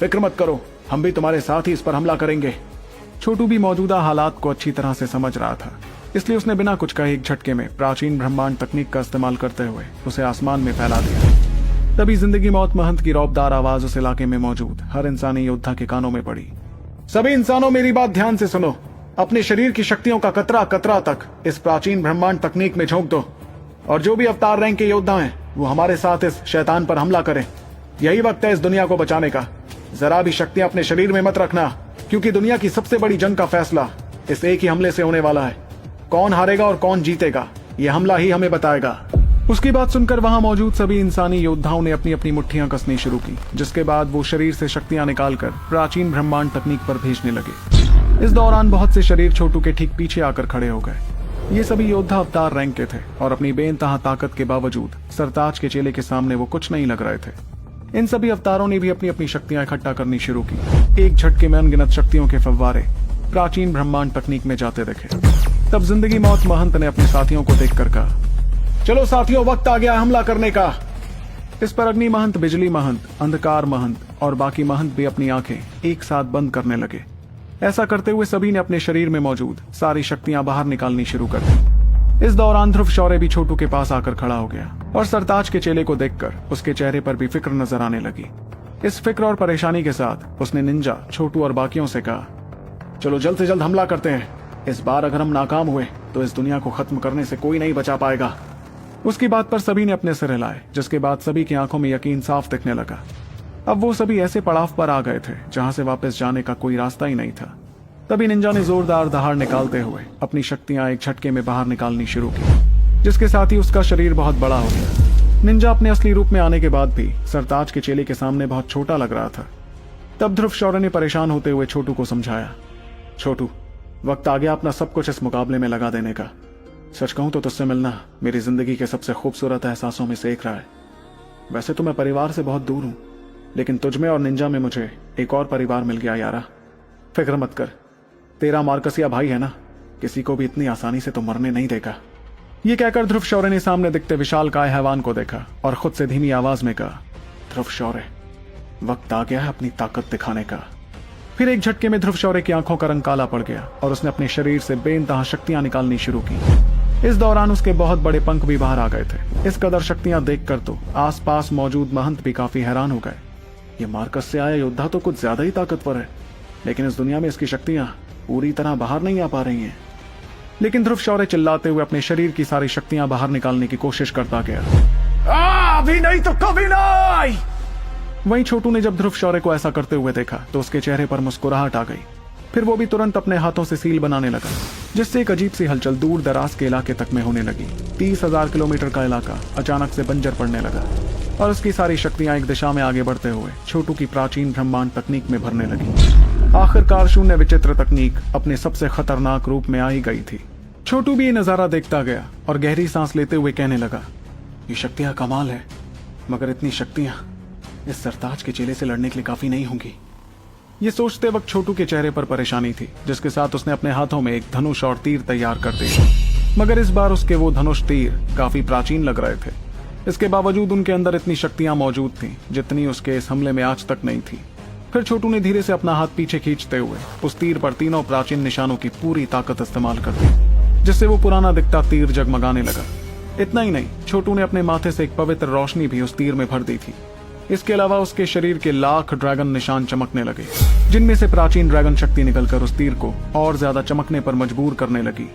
फिक्र मत करो, हम भी तुम्हारे साथ ही इस पर हमला करेंगे। छोटू भी मौजूदा हालात को अच्छी तरह से समझ रहा था, इसलिए उसने बिना कुछ कहे एक झटके में प्राचीन ब्रह्मांड तकनीक का इस्तेमाल करते हुए उसे आसमान में फैला दिया। तभी जिंदगी मौत महंत की रौबदार आवाज उस इलाके में मौजूद हर इंसानी योद्धा के कानों में पड़ी। सभी इंसानों, मेरी बात ध्यान से सुनो। अपने शरीर की शक्तियों का कतरा कतरा तक इस प्राचीन ब्रह्मांड तकनीक में झोंक दो और जो भी अवतार रैंक के योद्धा हैं वो हमारे साथ इस शैतान पर हमला करें। यही वक्त है इस दुनिया को बचाने का। जरा भी शक्तियां अपने शरीर में मत रखना, क्योंकि दुनिया की सबसे बड़ी जंग का फैसला इस एक ही हमले से होने वाला है। कौन हारेगा और कौन जीतेगा, ये हमला ही हमें बताएगा। उसकी बात सुनकर वहां मौजूद सभी इंसानी योद्धाओं ने अपनी अपनी मुट्ठियां कसनी शुरू की, जिसके बाद वो शरीर से शक्तियां निकालकर प्राचीन ब्रह्मांड तकनीक पर भेजने लगे। इस दौरान बहुत से शरीर छोटू के ठीक पीछे आकर खड़े हो गए। ये सभी योद्धा अवतार रैंक के थे और अपनी बेइंतहा ताकत के बावजूद सरताज के चेले के सामने वो कुछ नहीं लग रहे थे। इन सभी अवतारों ने भी अपनी अपनी शक्तियां इकट्ठा करनी शुरू की। एक झटके में अनगिनत शक्तियों के फव्वारे प्राचीन ब्रह्मांड तकनीक में जाते दिखे। तब जिंदगी मौत महंत ने अपने साथियों को देखकर कहा, चलो साथियों, वक्त आ गया हमला करने का। इस पर अग्नि महंत, बिजली महंत, अंधकार महंत और बाकी महंत भी अपनी आंखें एक साथ बंद करने लगे। ऐसा करते हुए सभी ने अपने शरीर में मौजूद सारी शक्तियां बाहर निकालनी शुरू कर दी। इस दौरान ध्रुव शौर्य भी छोटू के पास आकर खड़ा हो गया और सरताज के चेले को देखकर उसके चेहरे पर भी फिक्र नजर आने लगी। इस फिक्र और परेशानी के साथ उसने निंजा, छोटू और बाकियों से कहा, चलो जल्द से जल्द हमला करते हैं। इस बार अगर हम नाकाम हुए तो इस दुनिया को खत्म करने से कोई नहीं बचा पाएगा। उसकी बात पर सभी ने अपने सिर हिलाए, जिसके बाद सभी की आंखों में यकीन साफ दिखने लगा। अब वो सभी ऐसे पड़ाव पर आ गए थे जहां से वापस जाने का कोई रास्ता ही नहीं था। तभी निंजा ने जोरदार दहाड़ निकालते हुए अपनी शक्तियां एक झटके में बाहर निकालनी शुरू की, जिसके साथ ही उसका शरीर बहुत बड़ा हो गया। निंजा अपने असली रूप में आने के बाद भी सरताज के चेले के सामने बहुत छोटा लग रहा था। तब ध्रुव शौर्य ने परेशान होते हुए छोटू को समझाया, छोटू, वक्त आ गया अपना सब कुछ इस मुकाबले में लगा देने का। सच कहूं तो तुझसे मिलना मेरी जिंदगी के सबसे खूबसूरत एहसासों में से एक रहा है। वैसे तो मैं परिवार से बहुत दूर हूं, लेकिन तुझमें और निंजा में मुझे एक और परिवार मिल गया यारा। फिक्र मत कर, तेरा मार्कसिया भाई है ना, किसी को भी इतनी आसानी से तो मरने नहीं देगा। ये कहकर ध्रुव शौर्य ने सामने दिखते विशालकाय हैवान को देखा और खुद से धीमी आवाज में कहा, ध्रुव शौर्य, वक्त आ गया है अपनी ताकत दिखाने का। फिर एक झटके में ध्रुव शौर्य की आंखों का रंग काला पड़ गया और उसने अपने शरीर से बेइंतहा शक्तियां निकालनी शुरू की। इस दौरान उसके बहुत बड़े पंख भी बाहर आ गए थे। इस कदर शक्तियां देखकर तो आसपास मौजूद महंत भी काफी हैरान हो गए। ये मार्कस से आया योद्धा तो कुछ ज्यादा ही ताकतवर है, लेकिन इस दुनिया में इसकी शक्तियां पूरी तरह बाहर नहीं आ पा रही हैं। लेकिन ध्रुव शौर्य चिल्लाते हुए अपने शरीर की सारी शक्तियां बाहर निकालने की कोशिश करता गया। अभी नहीं तो कभी नहीं। वहीं छोटू ने जब ध्रुव शौर्य को ऐसा करते हुए देखा तो उसके चेहरे पर मुस्कुराहट आ गई। फिर वो भी तुरंत अपने हाथों से सील बनाने लगा, जिससे एक अजीब सी हलचल दूर दराज के इलाके तक में होने लगी। 30,000 किलोमीटर का इलाका अचानक से बंजर पड़ने लगा और उसकी सारी शक्तियां एक दिशा में आगे बढ़ते हुए छोटू की प्राचीन ब्रह्मांड तकनीक में भरने लगी। आखिरकार शून्य विचित्र तकनीक अपने सबसे खतरनाक रूप में आ ही गई थी। छोटू भी ये नजारा देखता गया और गहरी सांस लेते हुए कहने लगा, ये शक्तियां कमाल है, मगर इतनी शक्तियां इस सरताज के चेले से लड़ने के लिए काफी नहीं होंगी। ये सोचते वक्त छोटू के चेहरे पर परेशानी थी, जिसके साथ उसने अपने हाथों में एक धनुष और तीर तैयार कर दिए। मगर इस बार उसके वो धनुष तीर काफी प्राचीन लग रहे थे। इसके बावजूद उनके अंदर इतनी शक्तियां मौजूद थीं जितनी उसके इस हमले में आज तक नहीं थी। फिर छोटू ने धीरे से अपना हाथ पीछे खींचते हुए उस तीर पर तीनों प्राचीन निशानों की पूरी ताकत इस्तेमाल कर दी, जिससे वो पुराना दिखता तीर जगमगाने लगा। इतना ही नहीं, छोटू ने अपने माथे से एक पवित्र रोशनी भी उस तीर में भर दी थी। इसके अलावा उसके शरीर के लाख ड्रैगन निशान चमकने लगे, जिनमें से प्राचीन ड्रैगन शक्ति निकलकर उस तीर को और ज्यादा चमकने पर मजबूर करने लगी।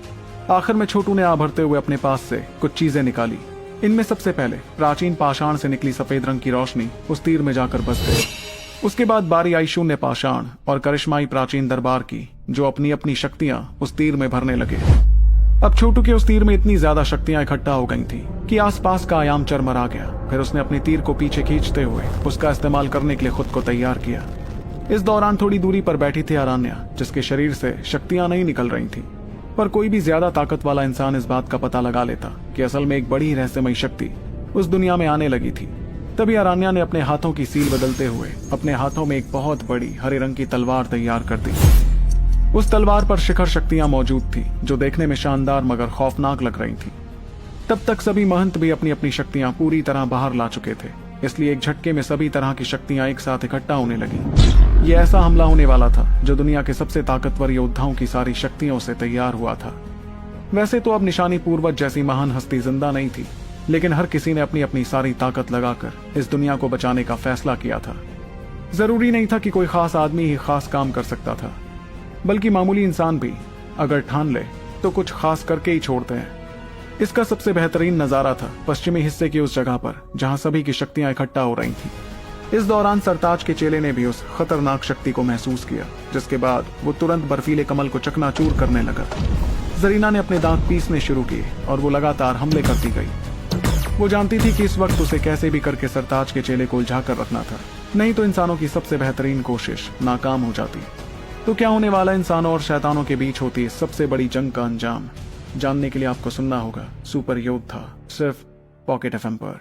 आखिर में छोटू ने आभरते हुए अपने पास से कुछ चीजें निकाली। इनमें सबसे पहले प्राचीन पाषाण से निकली सफेद रंग की रोशनी उस तीर में जाकर बस गई। उसके बाद बारी आई शून्य पाषाण और करिश्माई प्राचीन दरबार की, जो अपनी अपनी शक्तियां उस तीर में भरने लगे। अब छोटू के उस तीर में इतनी ज्यादा शक्तियां इकट्ठा हो गई थी कि आसपास का आयाम चरमरा गया। फिर उसने अपने तीर को पीछे खींचते हुए उसका इस्तेमाल करने के लिए खुद को तैयार किया। इस दौरान थोड़ी दूरी पर बैठी थी आरान्या, जिसके शरीर से शक्तियां नहीं निकल रही थी। पर कोई भी ज्यादा ताकत वाला इंसान इस बात का पता लगा लेता कि असल में एक बड़ी रहस्यमयी शक्ति उस दुनिया में आने लगी थी। तभी आरान्या ने अपने हाथों की सील बदलते हुए अपने हाथों में एक बहुत बड़ी हरे रंग की तलवार तैयार कर दी। उस तलवार पर शिखर शक्तियां मौजूद थी, जो देखने में शानदार मगर खौफनाक लग रही थी। तब तक सभी महंत भी अपनी अपनी शक्तियां पूरी तरह बाहर ला चुके थे, इसलिए एक झटके में सभी तरह की शक्तियां एक साथ इकट्ठा होने लगी। ये ऐसा हमला होने वाला था जो दुनिया के सबसे ताकतवर योद्धाओं की सारी शक्तियों से तैयार हुआ था। वैसे तो अब निशानी पूर्वज जैसी महान हस्ती जिंदा नहीं थी, लेकिन हर किसी ने अपनी अपनी सारी ताकत लगाकर इस दुनिया को बचाने का फैसला किया था। जरूरी नहीं था कि कोई खास आदमी ही खास काम कर सकता था, बल्कि मामूली इंसान भी अगर ठान ले तो कुछ खास करके ही छोड़ते हैं। इसका सबसे बेहतरीन नजारा था पश्चिमी हिस्से की उस जगह पर जहां सभी की शक्तियां इकट्ठा हो रही थीं। इस दौरान सरताज के चेले ने भी उस खतरनाक शक्ति को महसूस किया, जिसके बाद वो तुरंत बर्फीले कमल को चकनाचूर करने लगा। जरीना ने अपने दांत पीसने शुरू किए और वो लगातार हमले करती गई। वो जानती थी कि इस वक्त उसे कैसे भी करके सरताज के चेले को उलझा कर रखना था, नहीं तो इंसानों की सबसे बेहतरीन कोशिश नाकाम हो जाती। तो क्या होने वाला इंसानों और शैतानों के बीच होती है सबसे बड़ी जंग का अंजाम, जानने के लिए आपको सुनना होगा सुपर योद्धा, सिर्फ पॉकेट एफएम पर।